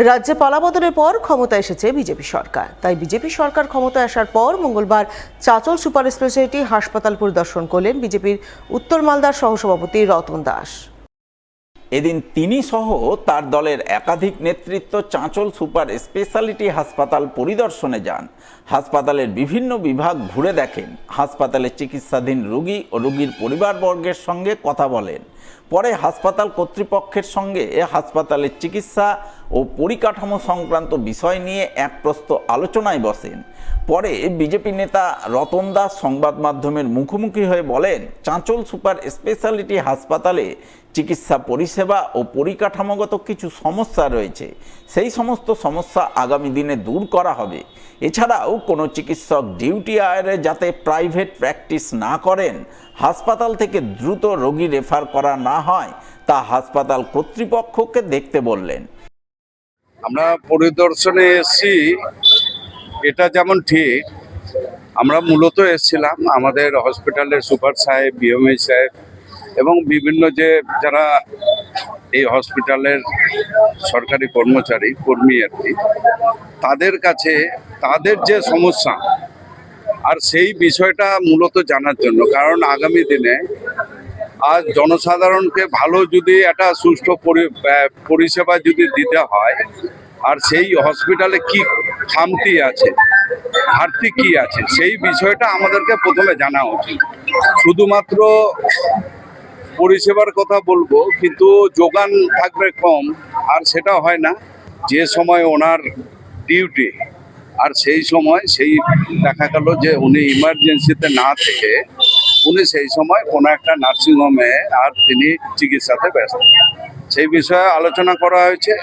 রাজ্যে পালাবদলের পর ক্ষমতায় এসেছে বিজেপি সরকার। তাই বিজেপি সরকার ক্ষমতায় আসার পর মঙ্গলবার চাঁচল সুপার স্পেশালিটি হাসপাতাল পরিদর্শন করলেন বিজেপির উত্তর মালদার সহসভাপতি রতন দাস। এদিন তিনি সহ তার দলের একাধিক নেতৃত্ব চাঁচল সুপার স্পেশালিটি হাসপাতাল পরিদর্শনে যান। হাসপাতালের বিভিন্ন বিভাগ ঘুরে দেখেন, হাসপাতালে চিকিৎসাধীন রোগী ও রোগীর পরিবারবর্গের সঙ্গে কথা বলেন। পরে হাসপাতাল কর্তৃপক্ষের সঙ্গে হাসপাতালের চিকিৎসা ও পরিকাঠামো সংক্রান্ত বিষয় নিয়ে এক প্রস্ত আলোচনায় বসেন। পরে বিজেপি নেতা রতন দাস সংবাদ মাধ্যমের মুখোমুখি হয়ে বলেন, চাঁচল সুপার স্পেশালিটি হাসপাতালে চিকিৎসা পরিষেবা ও পরিকাঠামোগত কিছু সমস্যা রয়েছে, সেই সমস্ত সমস্যা আগামী দিনে দূর করা হবে। এছাড়াও কোনো চিকিৎসক ডিউটি আওয়ারে যাতে প্রাইভেট প্র্যাকটিস না করেন, হাসপাতাল থেকে দ্রুত রোগী রেফার করা না হয়, তা হাসপাতাল কর্তৃপক্ষকে দেখতে বললেন। আমরা পরিদর্শনে এসেছি, এটা যেমন ঠিক, আমরা মূলত এসেছিলাম আমাদের হসপিটালের সুপার সাহেব, বিএমএ সাহেব এবং বিভিন্ন যারা এই হসপিটালের সরকারি কর্মী আর কি, তাদের কাছে তাদের যে সমস্যা আর সেই বিষয়টা মূলত জানার জন্য। কারণ আগামী দিনে আজ জনসাধারণকে ভালো যদি একটা সুষ্ঠু পরিষেবা যদি দিতে হয়, আর সেই হসপিটালে কি খামতি আছে, ঘাটতি কি আছে, সেই বিষয়টা আমাদেরকে প্রথমে জানা উচিত। শুধুমাত্র পরিষেবার কথা বলবো কিন্তু যোগান থাকবে কম, আর সেটা হয় না। যে সময় ওনার ডিউটি আর সেই সময় দেখা গেল যে উনি ইমার্জেন্সিতে না থেকে উনি সেই সময় কোনো একটা নার্সিংহোমে আর তিনি চিকিৎসাতে ব্যস্ত, সেই বিষয়ে আলোচনা করা হয়েছে।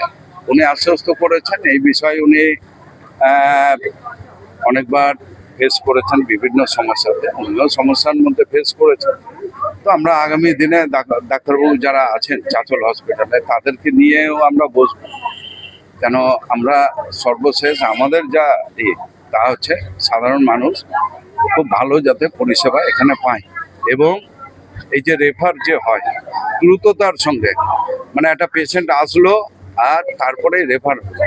উনি আশ্বস্ত করেছেন এই বিষয়ে উনি অনেকবার ফেস করেছেন বিভিন্ন সমস্যাতে, উনিও সমস্যার মধ্যে ফেস করেছেন। তো আমরা আগামী দিনে ডাক্তারবাবু যারা আছেন চাঁচল হসপিটালে তাদেরকে নিয়েও আমরা বসবো, কেন আমরা সর্বশেষ আমাদের যা তা হচ্ছে সাধারণ মানুষ খুব ভালো যাতে পরিষেবা এখানে পায়, এবং এই যে রেফার যে হয় দ্রুততার সঙ্গে, মানে একটা পেশেন্ট আসলো আর তারপরে রেফার হলো,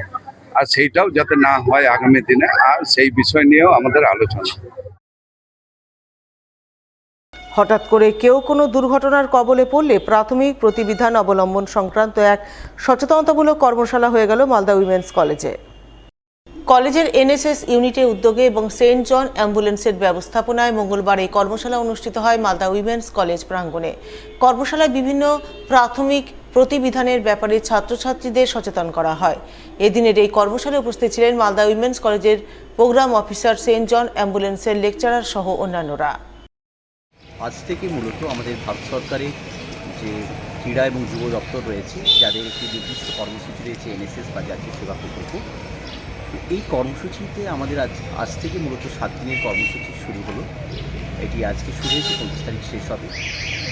আর সেইটাও যাতে না হয় আগামী দিনে, আর সেই বিষয় নিয়েও আমাদের আলোচনা। হঠাৎ করে কেউ কোনো দুর্ঘটনার কবলে পড়লে প্রাথমিক প্রতিবিধান অবলম্বন সংক্রান্ত এক সচেতনতামূলক কর্মশালা হয়ে গেল মালদা উইমেন্স কলেজে। কলেজের এনএসএস ইউনিটের উদ্যোগে এবং সেন্ট জন অ্যাম্বুলেন্সের ব্যবস্থাপনায় মঙ্গলবার এই কর্মশালা অনুষ্ঠিত হয় মালদা উইমেন্স কলেজ প্রাঙ্গণে। কর্মশালায় বিভিন্ন প্রাথমিক প্রতিবিধানের ব্যাপারে ছাত্রছাত্রীদের সচেতন করা হয়। এদিনের এই কর্মশালায় উপস্থিত ছিলেন মালদা উইমেন্স কলেজের প্রোগ্রাম অফিসার, সেন্ট জন অ্যাম্বুলেন্সের লেকচারার সহ অন্যান্যরা। আজ থেকে মূলত আমাদের ভারত সরকারের যে ক্রীড়া এবং যুব দপ্তর রয়েছে, যাদের একটি নির্দিষ্ট কর্মসূচি রয়েছে এনএসএস বা জাতীয় সেবা প্রকল্প, এই কর্মসূচিতে আমাদের আজ থেকে মূলত 7 দিনের কর্মসূচি শুরু হলো। এটি আজকে শুরু হয়েছে, 25 তারিখ শেষ হবে।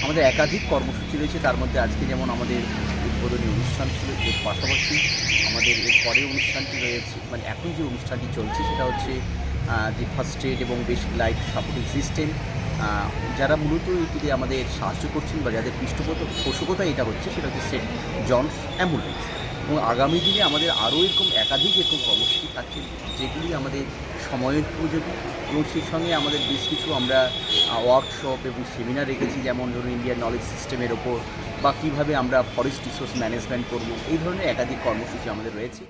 আমাদের একাধিক কর্মসূচি রয়েছে, তার মধ্যে আজকে যেমন আমাদের উদ্বোধনী অনুষ্ঠান ছিল, এর পাশাপাশি আমাদের এর পরের অনুষ্ঠানটি রয়েছে, মানে এখন যে অনুষ্ঠানটি চলছে সেটা হচ্ছে যে ফার্স্ট এড এবং বেসিক লাইফ সাপোর্টিং সিস্টেম, যারা মূলত এটিতে আমাদের সাহায্য করছেন বা যাদের পৃষ্ঠপোষকতা এটা হচ্ছে সেটা হচ্ছে সেন্ট জন অ্যাম্বুলেন্স। এবং আগামী দিনে আমাদের আরও একাধিক কর্মসূচি থাকছে, যেগুলি আমাদের সময়ের উপযোগী, এবং সেই সঙ্গে আমাদের বেশ কিছু আমরা ওয়ার্কশপ এবং সেমিনার রেখেছি, যেমন ধরুন ইন্ডিয়ান নলেজ সিস্টেমের ওপর, বা কীভাবে আমরা ফরেস্ট রিসোর্স ম্যানেজমেন্ট করব, এই ধরনের একাধিক কর্মসূচি আমাদের রয়েছে।